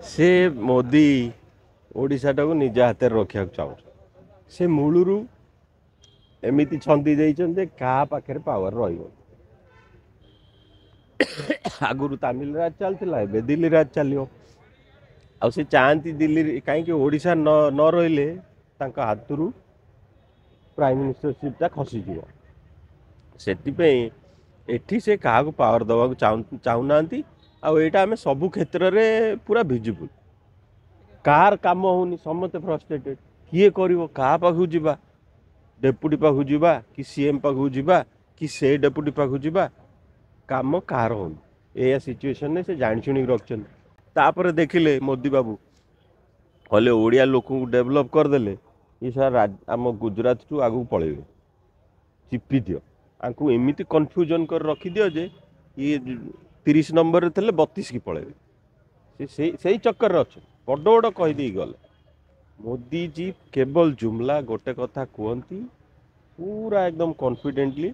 से मोदी ओडिशाटा को निज हाथ रखा चाहूँ से मूलरू एमती छंदी जे क्या पाखे पावर रगुरी तमिलनाडु चलता है दिल्ली राज चलो आ से चाहती दिल्ली कहीं ओडिशा न रही हाथ रू प्राइम मिनिस्टरशिपटा खसीज से एठी से क्या पावर दवा चाहूना आईटा आम सबू क्षेत्र में पूरा भिजिबल कार काम होनी समस्त फ्रस्ट्रेटेड किए क्या पाखु जा डेपुटी पाखु जा कि सीएम पाखु जा कि से डेपुटी पाखु जा काम कार होनी या सिचुएशन ने से जानी शुणी रखते देखिले मोदी बाबू कहले ओडिया लोक को डेभलप करदे ये सार आम गुजरात टू आगू पलैबे चिपी दियो आंकु एमती कन्फ्यूजन कर रखी दियो जे ये 30 नंबर थे 32 की पलैबे से चक्कर अच्छे बड़ बड़ कहीदे गले मोदी जी केवल जुमला गोटे कथा कहती पूरा एकदम कॉन्फिडेंटली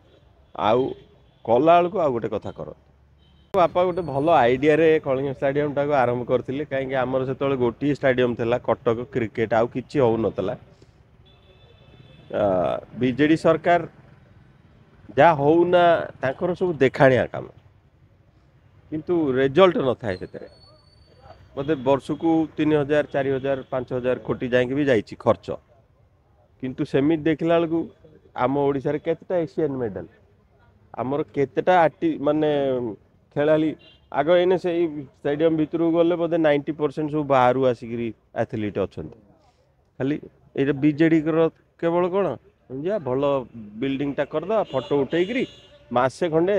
आउ कला को आ गोटे कथा कर बापा गोटे भल आइडिया रे कलिंग स्टाडियम टाक आरंभ करते कहीं आमर से गोटे स्टाडियम थी कटक क्रिकेट आउ कि हो नाला बीजेडी सरकार जहाँ होना तांकर सब देखाणिया काम किंतु रिजल्ट न थाए से बोधे वर्ष को 3000 4000 5000 कोटी जाए भी जाइए खर्च किंतु सेमित देखला बेलू आम ओडिशा केतेटा एशियन मेडल आमर केतेटा माने खेलाली आग एने से स्टेडियम भितर गले बोधे 90% सब बाहर आसिक एथलीट अच्छा खाली ये बीजेडी केवल कौन जा भल बिल्डिंगटा करदा फोटो उठेकरी मासे खंडे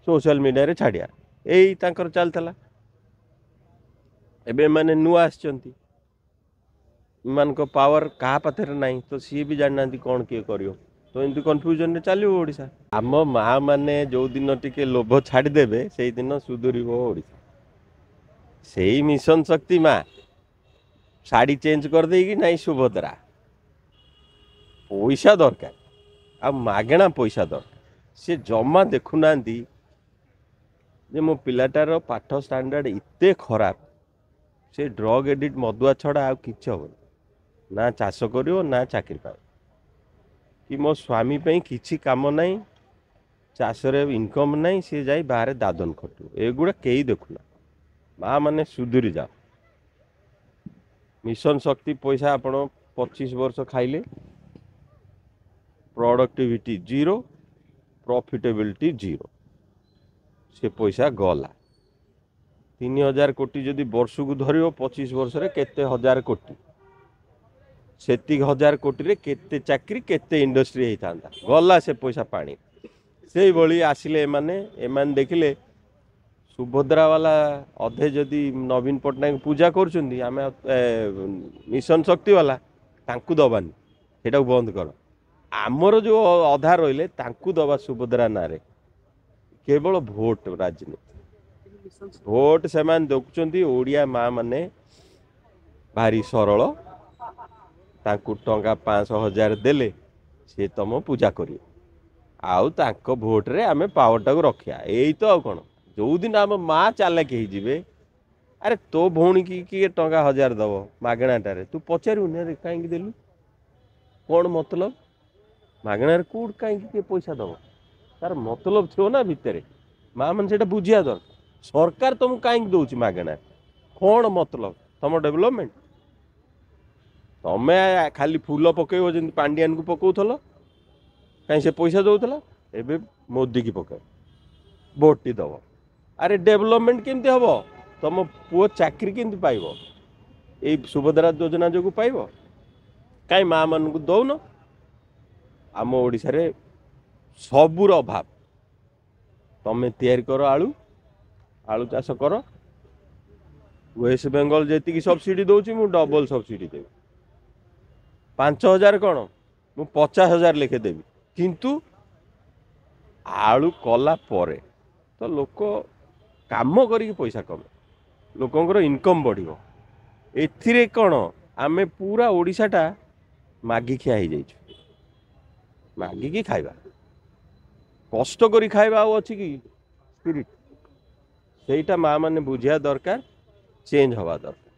सोशल मीडिया रे छाड़िया यही तांकर चलता एबे माने नुआ आछंती मान को पावर कहा पाथर ना तो सी भी जानना कौन किए करियो तो एमती कन्फ्यूजन चलो ओडिशा आम माँ मैंने जो दिन टिके लोभ छाड़देवे से दिन सुधुरी ओडिशा से मिशन शक्ति माँ शाड़ी चेंज कर देगी ना सुभद्रा पैसा दरकार आ मागेणा पैसा दरकार सी जमा देखुना जे मो पिलाटार पाठ स्टैंडर्ड इते खराब से ड्रग एडिट मदुआ छड़ा आ कि ना चाष करियो ना चाकरी पाए कि मो स्वामी पे किसी काम नहीं चाषरे इनकम नहीं सी जाई बाहर दादन खटु एगुड़ा कई देखुना माँ मैंने सुधुरी जाओ मिशन शक्ति पैसा आपण 25 वर्ष खाइले प्रोडक्टिविटी जीरो प्रॉफिटेबिलिटी जीरो से पैसा गला 3000 कोटी जदि वर्ष को धर 25 वर्ष रे केते हजार कोटी सेति 1000 कोटी रे केते चाकरी केते इंडस्ट्री होता गला से पैसा पानी से भली आसिले एमाने देखिले सुभद्रा वाला अधे जदि नवीन पट्टनायक पूजा करुँच आम मिशन शक्ति वाला तांकु दबानी सेटा बंद कर आमर जो अधा रहिले तांकु दबा सुभद्रा नारे केवल भोट राजनीति भोट से देखुं ओडिया माँ माने भारी सरल तांकु टंका 500,000 देले से तुम पूजा करिए आउ तांको भोट रे आमे पावर टाक रखिया यही तो कौन जो दिन आम माँ चालाक हो अरे तो भौणी की किए टंका 1000 दब मागणाटारे तू पचारू कहीं देलु कौन मतलब मागणार कौट कहीं पैसा दब तार मतलब थो ना भितर माँ मैंने से बुझिया दर सरकार तुमको कहीं दौर मागणार कौन मतलब तुम डेवलपमेंट तुम्हें खाली फूल पकड़ जमी पांडियान को पकाउल कहीं से पैसा दौला एबे मोदी की पकाए भोट टी दब अरे डेवलपमेंट केमती हम तुम पुओ चाकरी केमती पाइब ये सुभद्रा योजना जो पाइब कहीं माँ मान को दौन आम ओडिशा रे सबूर अभाव तमें तैयारी कर आलू आलू चाष कर वेस्ट बेंगल जी सब्सिडी दौची मु डबल सब्सिडी देवी 5000 कौन मु 50,000 लेखे देवी किंतु आलू कला परे तो लोक काम करी पैसा कमे लोकंर इनकम बढ़िबो एथिरे कौन आमे पूरा ओडिशाटा मागी खिया हो जाइछु मागिकी खाइबा कष्ट करी खाइबा अच्छी कि स्पिरिट सेटा माँ मैंने बुझिया दरकार चेंज हवा दरकार।